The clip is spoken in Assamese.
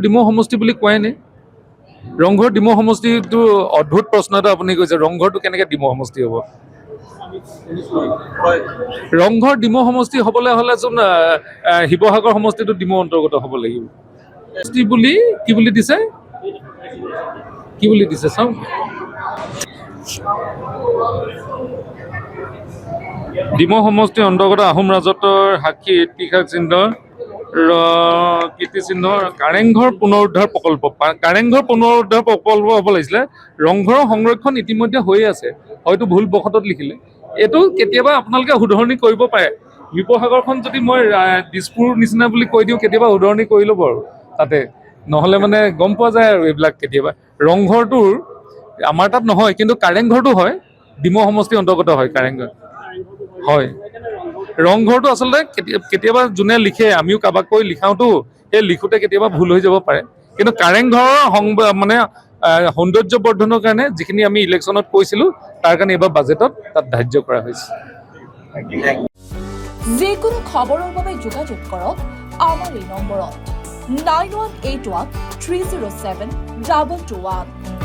ডিমৌ সমষ্টি বুলি কোৱাই নে ৰংঘৰ ডিমৌ সমষ্টিটো অদ্ভুত প্ৰশ্ন এটা আপুনি কৈছে ৰংঘৰটো কেনেকৈ ডিমৌ সমষ্টি হ'ব ৰংঘৰ ডিমৌ সমষ্টি হ'বলৈ হ'লেচোন শিৱসাগৰ সমষ্টিটো ডিমৌ অন্তৰ্গত হ'ব লাগিব সমষ্টি বুলি কি বুলি দিছে চাওঁ ডিমৌ সমষ্টিৰ অন্তৰ্গত আহোম ৰাজত্বৰ সাক্ষী ইতিহাস চিহ্ন কীৰ্তিচিহ্ন কাৰেংঘৰ পুনৰুদ্ধাৰ প্ৰকল্প হ'ব লাগিছিলে ৰংঘৰৰ সংৰক্ষণ ইতিমধ্যে হৈয়ে আছে হয়তো ভুল বশতত লিখিলে এইটো কেতিয়াবা আপোনালোকে শুধৰণি কৰিব পাৰে শিৱসাগৰখন যদি মই দিছপুৰ নিচিনা বুলি কৈ দিওঁ কেতিয়াবা শুধৰণি কৰি ল'ব আৰু তাতে নহ'লে মানে গম পোৱা যায় আৰু এইবিলাক কেতিয়াবা ৰংঘৰটোৰ আমাৰ তাত নহয় কিন্তু কাৰেংঘৰটো হয় ডিমৌ সমষ্টিৰ অন্তৰ্গত হয় কাৰেংঘৰ হয় ৰংঘৰটো আচলতে কেতিয়াবা যোনে লিখে আমিও কাৰোবাক কৈ লিখাওতো সেই লিখোঁতে কেতিয়াবা ভুল হৈ যাব পাৰে কিন্তু কাৰেংঘৰৰ মানে সৌন্দৰ্য বৰ্ধনৰ কাৰণে যিখিনি আমি ইলেকশ্যনত কৈছিলোঁ তাৰ কাৰণে এইবাৰ বাজেটত তাত ধাৰ্য কৰা হৈছে যিকোনো খবৰৰ বাবে যোগাযোগ কৰক আমাৰ এই নম্বৰত 9181 307 2221